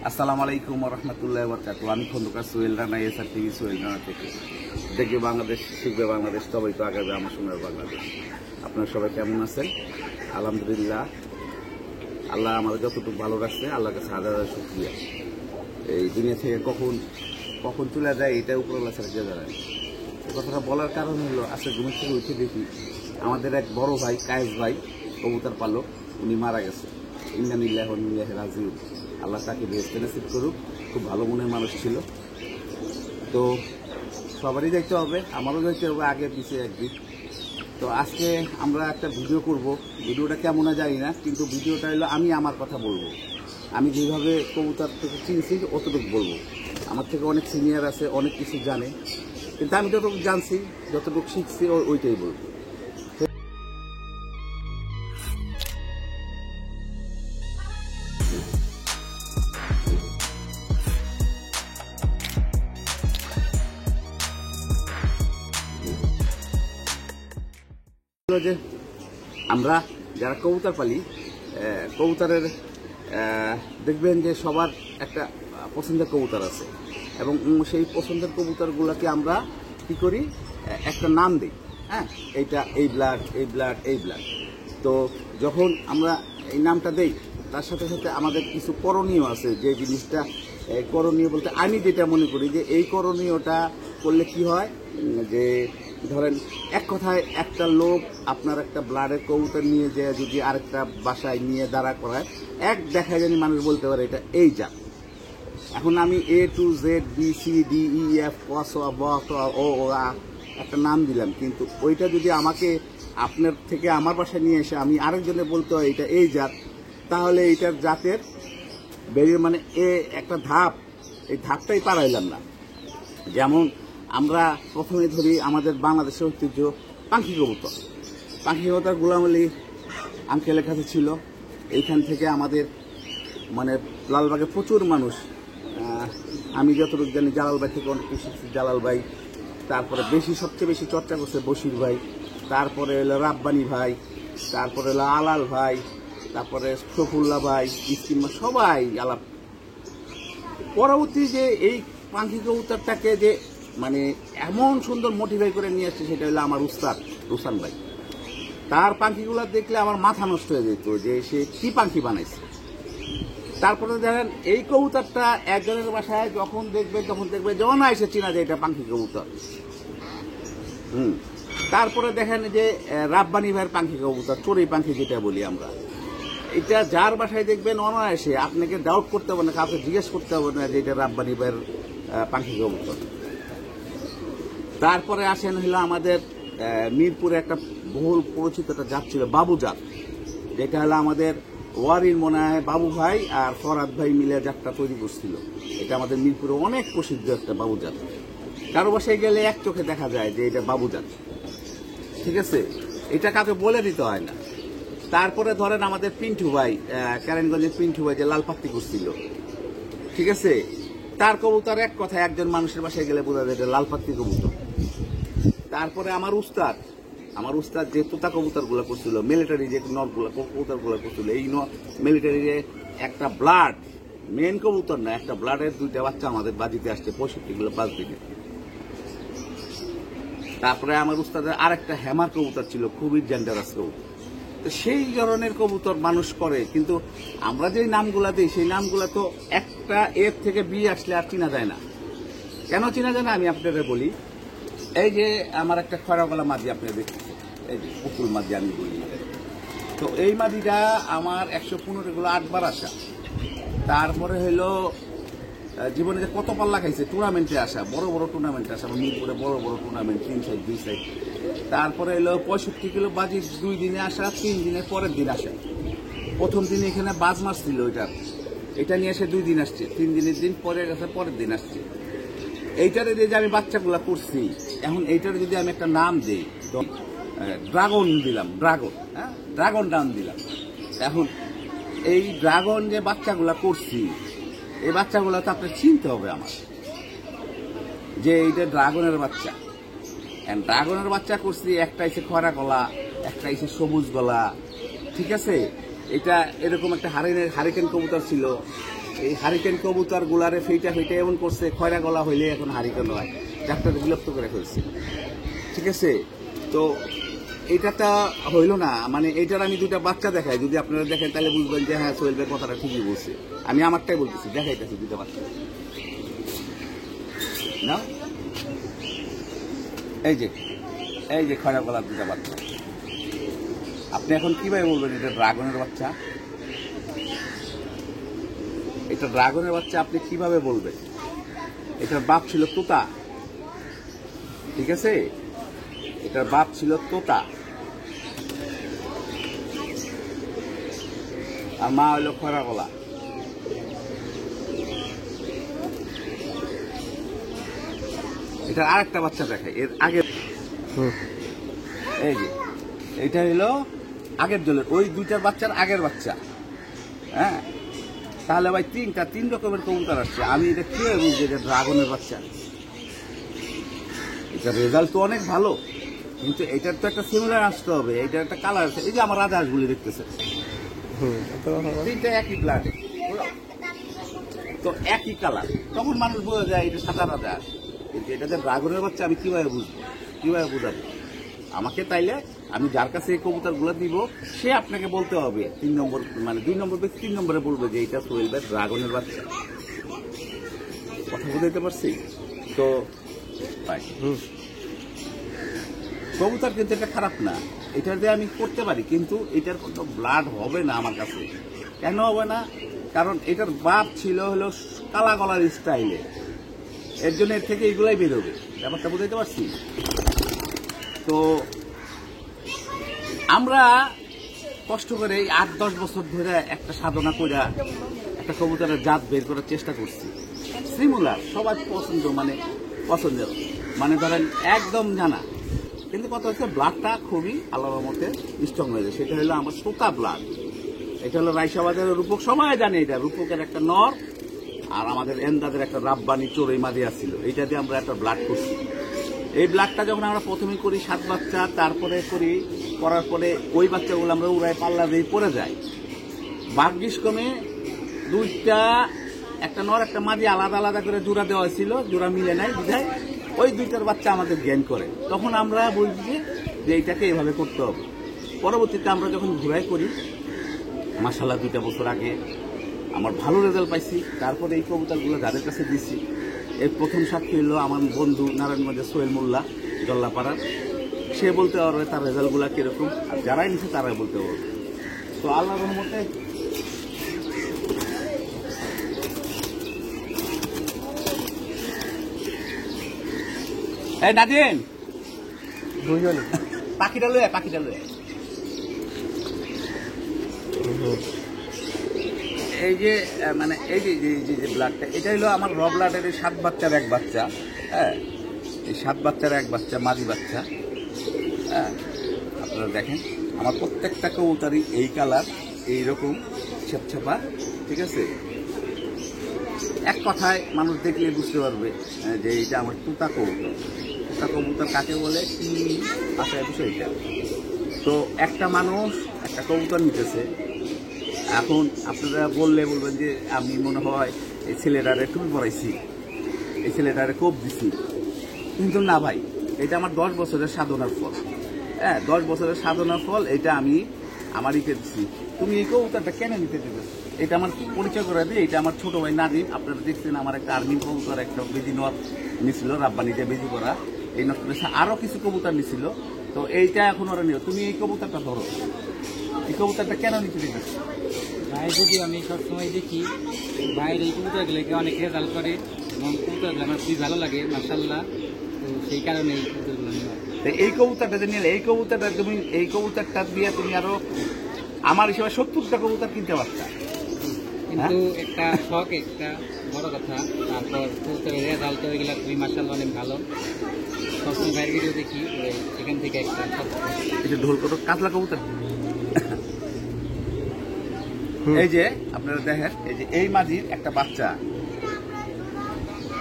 আসসালামু আলাইকুম রহমতুল্লাহ বরকাত। আমি খন্দকার সোহেল রানা, এসআর টিভি সোহেল রানা থেকে। দেখবে বাংলাদেশ, শিখবে বাংলাদেশ, সবাই তো আগাবে আমার সোনার বাংলাদেশ। আপনারা সবাই কেমন আছেন? আলহামদুলিল্লাহ, আল্লাহ আমাদের যতটুকু ভালো রাখছে, আল্লাহর কাছে হাজার হাজার শুকরিয়া। এই দুনিয়া থেকে কখন চলে যায় এটা উপরওয়ালা ছাড়া কেউ জানে না। এই কথাটা বলার কারণ হলো, আজকে ঘুমের থেকে উঠে দেখি আমাদের এক বড় ভাই কায়েস ভাই কবুতর পালক, উনি মারা গেছে। ইন্না লিল্লাহি ওয়া ইন্না ইলাইহি রাজিউন। আল্লাহ তাকে বেহেশতে নসিব করুক। খুব ভালো মনের মানুষ ছিল। তো সবারই যাইতে হবে, আমারও যাইতে হবে, আগে পিছিয়ে একদিন। তো আজকে আমরা একটা ভিডিও করব। ভিডিওটা কেমন জানি না, কিন্তু ভিডিওটা হলো আমি আমার কথা বলবো। আমি যেভাবে কবুতর থেকে চিনছি অতটুকু বলবো। আমার থেকে অনেক সিনিয়র আছে, অনেক কিছু জানে, কিন্তু আমি যতটুকু জানছি, যতটুকু শিখছি ওইটাই বলবো। যে আমরা যারা কবুতর পালি, কবুতরের দেখবেন যে সবার একটা পছন্দের কবুতর আছে, এবং সেই পছন্দের কবুতরগুলোকে আমরা কি করি, একটা নাম দিই। হ্যাঁ, এইটা এই ব্লাড, এই ব্লাড, এই ব্লাড। তো যখন আমরা এই নামটা দেই, তার সাথে সাথে আমাদের কিছু করণীয় আছে। যে জিনিসটা করণীয় বলতে আমি যেটা মনে করি যে এই করণীয়টা করলে কি হয়, যে ধরেন এক কথায় একটা লোক আপনার একটা ব্লাডের কবুতর নিয়ে যায়, যদি আরেকটা বাসায় নিয়ে দাঁড়া করায়, এক দেখায় জানি মানুষ বলতে পারে এটা এই জাত। এখন আমি A to Z B C D E F ও একটা নাম দিলাম, কিন্তু ওইটা যদি আমাকে আপনার থেকে আমার বাসায় নিয়ে এসে আমি আরেকজনে বলতে হয় এটা এই জাত, তাহলে এইটার জাতের বেরিয়ে মানে একটা ধাপ, এই ধাপটাই পারাইলাম না। যেমন আমরা প্রথমে ধরি আমাদের বাংলাদেশের ঐতিহ্য পাখি কবুতর। পাখি কবুতর গোলাম আলী আঙ্কেলের কাছে ছিল। এইখান থেকে আমাদের মানে লালবাগে প্রচুর মানুষ, আমি যতটুকু জানি জালাল ভাই থেকে অনেক কিছু শিখছি। জালাল ভাই, তারপরে সবচেয়ে বেশি চর্চা করছে বশির ভাই, তারপরে এলো রাব্বানি ভাই, তারপরে এলো আলাল ভাই, তারপরে সফুল্লাহ ভাই, ইস্তিমা, সবাই আলাপ। পরবর্তী যে এই পাখি কবুতরটাকে যে মানে এমন সুন্দর মোটিভাই করে নিয়ে আসছে, সেটা হলো আমার উস্তাদ রুসান ভাই। তার পাখিগুলো দেখলে আমার মাথা নষ্ট হয়ে যেত যে সে কি পাখি বানাইছে। তারপরে দেখেন এই কবুতরটা একজনের বাসায় যখন দেখবে যখন এসে চিনা যায় এটা পাখি কবুতর। তারপরে দেখেন যে রাব্বানি ভাইয়ের পাখি কবুতর, চড়ুই পাখি যেটা বলি আমরা, এটা যার বাসায় দেখবেন অনায়াসে আপনাকে ডাউট করতে হবে না, কাউকে জিজ্ঞেস করতে হবে না যে এটা রাব্বানি ভাইয়ের পাখি কবুতর। তারপরে আসেন হলো আমাদের মিরপুরে একটা বহুল পরিচিত একটা জাত ছিল বাবু জাত, যেটা হলো আমাদের ওয়ারির মনে হয় বাবু ভাই আর ফরাদ ভাই মিলে জাতটা তৈরি করছিল। এটা আমাদের মিরপুরে অনেক প্রসিদ্ধ একটা বাবু জাত। কারো বাসায় গেলে এক চোখে দেখা যায় যে এটা বাবু জাত, ঠিক আছে, এটা কাউকে বলে দিতে হয় না। তারপরে ধরেন আমাদের পিন্টু ভাই, কারেন্টগঞ্জের পিন্টু ভাই যে লাল পাত্তি করছিল, ঠিক আছে, তার কবুতর এক কথায় একজন মানুষের বাসায় গেলে বোঝা যায় এটা লাল পাত্তি কবুতর। তারপরে আমার উস্তাদ যে তোতা কবুতর গুলো করছিল, মিলিটারি যে নটগুলো কবুতর গুলো করছিল, এই মিলিটারি যে একটা ব্লাড মেন কবুতর না, একটা ব্লাডের দুইটা বাচ্চা আমাদের বাজিতে আসছে 65 দিনে। তারপরে আমার উস্তাদের আরেকটা হ্যামার কবুতর ছিল, খুবই ডেঞ্জারাস কবুতর। তো সেই ধরনের কবুতর মানুষ করে, কিন্তু আমরা যে নামগুলা দিই সেই নামগুলা তো একটা এর থেকে বি আসলে আর চিনা যায় না। কেন চিনা যায় না আমি আপনাদের বলি। এই যে আমার একটা খয়রা গলা মাদি আপনি দেখতেছেন, এই যে পুকুল মাদি আমি বলি। তো এই মাদিটা আমার 115 গুলো 8 বার আসা। তারপরে হইলো জীবনে যে কত পাল্লা খাইছে, টুর্নামেন্টে আসা, বড় বড় টুর্নামেন্টে আসা, মিরপুরে বড় বড় টুর্নামেন্ট 3 সাইড 2 সাইড। তারপরে হলো 65 কিলো বাজি 2 দিনে আসা, 3 দিনের পরের দিন আসা। প্রথম দিনে এখানে বাজ মাছ ছিল, এটা নিয়ে এসে 2 দিন আসছে, 3 দিনের দিন পরে গেছে, পরের দিন আসছে। এইটারে যে আমি বাচ্চাগুলা করছি, এখন এইটারে যদি আমি একটা নাম দিই, ড্রাগন দিলাম, ড্রাগন নাম দিলাম। এখন এই ড্রাগন যে বাচ্চাগুলা করছি, এই বাচ্চাগুলা তো আপনার চিনতে হবে আমার, যে এইটা ড্রাগনের বাচ্চা। ড্রাগনের বাচ্চা করছি, একটা এসে খয়রা গলা, একটা এসে সবুজ গলা, ঠিক আছে। এটা এরকম একটা হারিকেন কবুতর ছিল, এই হারিকেন কবুতর গুলারে ফেইটা ফেইটা এমন করছে, খয়রা গলা হইলে এখন হারিকেন হয়, যাত্রা বিলুপ্ত করে ফেলছে। ঠিক আছে, তো এইটাটা হইল না, মানে এইটার আমি দুইটা বাচ্চা দেখাই, যদি আপনারা দেখেন তাহলে বুঝবেন যে হ্যাঁ সোহেল ভাই কথাটা ঠিকই বলছে। আমি আমারটাই বলতেছি, দেখাইতেছি দুইটা বাচ্চা না, এই যে খয়রা গলার দুটা বাচ্চা। আপনি এখন কিভাবে বলবেন এটা ড্রাগনের বাচ্চা? এটা ড্রাগনের বাচ্চা আপনি কিভাবে বলবেন? এটার বাপ ছিল তোতা, ঠিক আছে, এটার বাপ ছিল তোতা, আর মা হইল খয়রা গলা। এটার আরেকটা বাচ্চা দেখায়, এর আগে এই যে এইটা হইলো আগের জলের, ওই দুইটার বাচ্চার আগের বাচ্চা। হ্যাঁ, তাহলে ভাই তিন রকমের কবুতর আসছে। আমি এটা কিভাবে বুঝছি এটা ড্রাগনের বাচ্চা? এটা রেজাল্ট তো অনেক ভালো, কিন্তু এটার তো একটা সিমিলার আসতে হবে, এটার একটা কালার আছে। এই যে আমার রাজহাঁসগুলি দেখতেছে, তিনটা একই ব্লাড, তো একই কালার, তখন মানুষ বোঝা যায় এটা সাদা রাজহাঁস। কিন্তু এটা যে ড্রাগনের বাচ্চা আমি কিভাবে বুঝবো, কিভাবে বোঝাবো? আমাকে তাইলে আমি যার কাছে এই কবুতরগুলো দিব সে আপনাকে বলতে হবে 3 নম্বর, মানে 2 নম্বর ব্যক্তি 3 নম্বরে বলবে যে এটা সোহেল ভাই ড্রাগনের বাচ্চা। কথা বুঝাইতে পারছি তো ভাই? কবুতর কিন্তু এটা খারাপ না, এটা দিয়ে আমি করতে পারি, কিন্তু এটার কোনো ব্লাড হবে না আমার কাছে। কেন হবে না? কারণ এটার বাপ ছিল হলো কালা গলার স্টাইলে, এর জন্য এর থেকে এগুলাই বেরোবে। ব্যাপারটা বুঝাইতে পারছি? তো আমরা কষ্ট করে 8-10 বছর ধরে একটা সাধনা করে একটা কবুতরের জাত বের করার চেষ্টা করছি, সিমিলার সবাই পছন্দের, মানে ধরেন একদম জানা, কিন্তু কথা হচ্ছে ব্লাডটা খুবই আলাদা মতে স্ট্রং হয়েছে। সেটা হলো আমার তোতা ব্লাড। এটা হলো রাইসাবাদের রূপক, সবাই জানে এটা রূপকের একটা নর, আর আমাদের এন্দাদের একটা রাব্বানি চোরই মাদিয়া ছিল, এইটা দিয়ে আমরা একটা ব্লাড করছি। এই ব্লাডটা যখন আমরা প্রথমে করি 7 বাচ্চা, তারপরে করার পরে ওই বাচ্চাগুলো আমরা উড়াই পাল্লা দিয়ে পড়ে যায়। ভাগ্যিস কমে দুইটা, একটা নর একটা মাদি আলাদা আলাদা করে জোড়া দেওয়া ছিল, জোড়া মিলে নাই বুঝায় ওই দুইটার বাচ্চা আমাদের জ্ঞান করে। তখন আমরা বুঝছি যে এইটাকে এভাবে করতে হবে। পরবর্তীতে আমরা যখন ঘুরাই করি, মাশাআল্লাহ 2টা বছর আগে আমার ভালো রেজাল্ট পাইছি। তারপরে এই কবুতরগুলো যাদের কাছে দিচ্ছি, এর প্রথম সাক্ষী হলো আমার বন্ধু নারায়ণগঞ্জের সোহেল মোল্লা জল্লাপাড়ার। সে বলতে পারবে তার রেজাল্টগুলো কিরকম, আর যারাই নিচ্ছে তারাই বলতে পারবে। তো আল্লাহর রহমতে এই নাদিন পাখিটা লয়ে এই যে মানে এই যে ব্লাডটা, এটা হলো আমার র ব্লাডের 7 বাচ্চার এক বাচ্চা। হ্যাঁ, এই 7 বাচ্চার এক বাচ্চা মাদি বাচ্চা। হ্যাঁ, আপনারা দেখেন আমার প্রত্যেকটা কবুতরই এই কালার, এইরকম ছেপছেপা, ঠিক আছে। এক কথায় মানুষ দেখলে বুঝতে পারবে যে এইটা আমার তোতা কবুতর। তোতা কবুতর কাকে বলে, কি আশায় বিষয়টা। তো একটা মানুষ একটা কবুতর নিতেছে, এখন আপনারা বলবেন যে আমি মনে হয় এই ছেলেটারে টুপি পরাইছি, এই ছেলেটারে কোপ দিছি, কিন্তু না ভাই, এটা আমার 10 বছরের সাধনার ফল। হ্যাঁ, 10 বছরের সাধনার ফল। এটা আমি আমারই দিচ্ছি। তুমি এই কবুতরটা কেন নিতে দেবে? এটা আমার পরিচয় করে দিই, এটা আমার ছোট ভাই নাদিম। আপনারা দেখছেন আমার একটা আর্মিন কবুতর একটা বেজি নর নিছিল, রাব্বানিতে বেজি করা। এই নষ্ট আরো কিছু কবুতর নিছিল, তো এইটা এখন ওরা নিও। তুমি এই কবুতরটা ধরো, এই কবুতরটা কেন নিতে দেবে? ভাই যদি আমি সবসময় দেখি ভাইয়ের এই কবুতরগুলোকে অনেক রেজাল্ট করে এবং কবুতরগুলো আমার খুবই ভালো লাগে মাশাআল্লাহ, তো সেই কারণে এই কবুতরগুলো নেওয়া। এই কবুতরটা যে নিলে, এই কবুতরটা তুমি এই কবুতরটা দিয়ে তুমি আরো আমার হিসেবে 70টা কবুতর কিনতে পারতা, কিন্তু একটা শখ, একটা বড় কথা। তারপর কবুতরের রেজাল্ট ওইগুলো খুবই মাশাআল্লাহ অনেক ভালো। সবসময় ভাইয়ের ভিডিও দেখি, সেখান থেকে একটা এটা ঢোল করো কাতলা কবুতর। এই যে আপনারা দেখেন, এই যে এই মাঝির একটা বাচ্চা,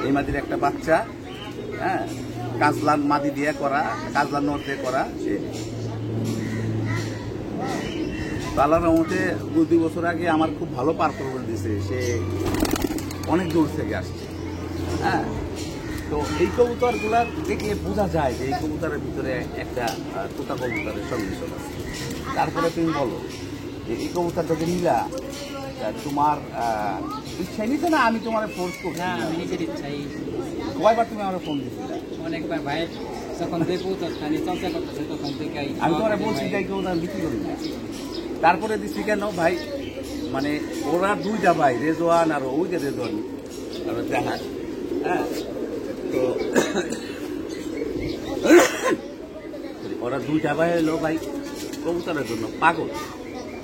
এই মাঝির একটা বাচ্চা। হ্যাঁ, কাজলান মাদি দিয়ে করা, কাজলান নর দিয়ে করা। তো আল্লাহর রহমতে 2 বছর আগে আমার খুব ভালো পারফরমেন্স দিছে, সে অনেক দূর থেকে আসছে। হ্যাঁ, তো এই কবুতরগুলা দেখলে বোঝা যায় যে এই কবুতরের ভিতরে একটা তোতা কবুতরের সংমিশ্রণ আছে। তারপরে তুমি বলো যে এই কবুতরটা যে নিলা, তোমার ইচ্ছাই নিতে না, আমি তোমার ফোর্স করছি না, না? আমি নিজের ইচ্ছাই। কয়বার তুমি আমার ফোন দিছিলে? অনেকবার ভাইয়ের যখন যে কবুতরটা নিয়ে চর্চা করতেছে তখন থেকেই আমি তোমার বলছি যে এই কবুতর বিক্রি করি না। তারপরে দিচ্ছি কেন ভাই, মানে ওরা 2টা ভাই, রেজওয়ান আর ওই যে রেজওয়ান আর জাহাজ। হ্যাঁ, তো ওরা 2টা ভাই হলো ভাই কবুতরের জন্য পাগল।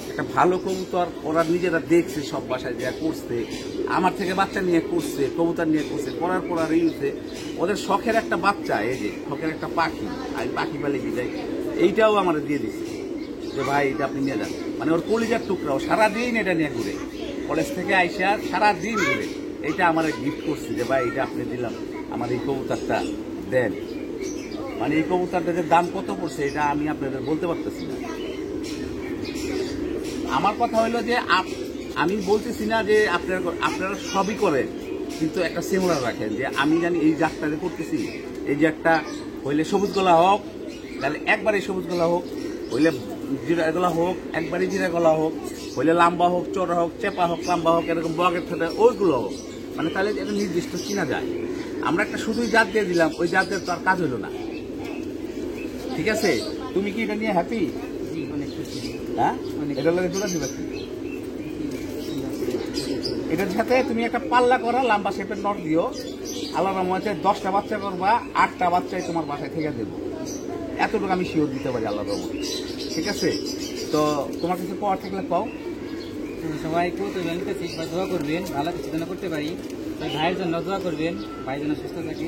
একটা ভালো কবুতর ওরা নিজেরা দেখছে, সব বাসায় যা করছে, আমার থেকে বাচ্চা নিয়ে করছে, কবুতর নিয়ে করছে, করার পর আর ইউছে ওদের শখের একটা বাচ্চা, এই যে শখের একটা পাখি, আমি পাখি পালে কি যাই, এইটাও আমার দিয়ে দিচ্ছে যে ভাই এটা আপনি নিয়ে যান। মানে ওর কলিজার টুকরাও সারাদিন এটা নিয়ে ঘুরে, কলেজ থেকে আইসা সারাদিন ঘুরে এইটা আমার গিফট করছে যে ভাই এটা আপনি দিলাম, আমার এই কবুতরটা দেন। মানে এই কবুতরটার দাম কত পড়ছে এটা আমি আপনাদের বলতে পারতেছি না। আমার কথা হলো যে আমি বলতেছি না যে আপনারা সবই করেন, কিন্তু একটা সিমুলার রাখেন যে আমি জানি এই জাতটা যে করতেছি, এই যে একটা হইলে সবুজ গলা হোক, তাহলে একবারে সবুজ গলা হোক, হইলে জিরা গলা হোক, একবারে জিরা গলা হোক, হইলে লম্বা হোক, চড়া হোক, চেপা হোক, লম্বা হোক, এরকম বগের সাথে ওইগুলো হোক, মানে তাহলে এটা নির্দিষ্ট চিনা যায়। আমরা একটা শুধুই জাত দিয়ে দিলাম, ওই জাতের তো আর কাজ হলো না। ঠিক আছে, তুমি কি এটা নিয়ে হ্যাপি? জি, অনেক খুশি। হ্যাঁ, এটা লাগে জোড়া দিবা কি? এটার সাথে তুমি একটা পাল্লা করা লম্বা শেপের নট দিও, আল্লাহর রহমতে 10টা বাচ্চা করবা, 8টা বাচ্চাই তোমার বাসায় থেকে দেবো, এতটুকু আমি শিওর দিতে পারি আল্লাহর রহমতে। ঠিক আছে, তো তোমার কিছু পাওয়ার থাকলে পাও। তো সবাই কবুতর নিতেছি, দোয়া করবেন ভালো কিছু যেন করতে পারি। তো ভাইয়ের জন্য দোয়া করবেন, ভাই যেন সুস্থ থাকে।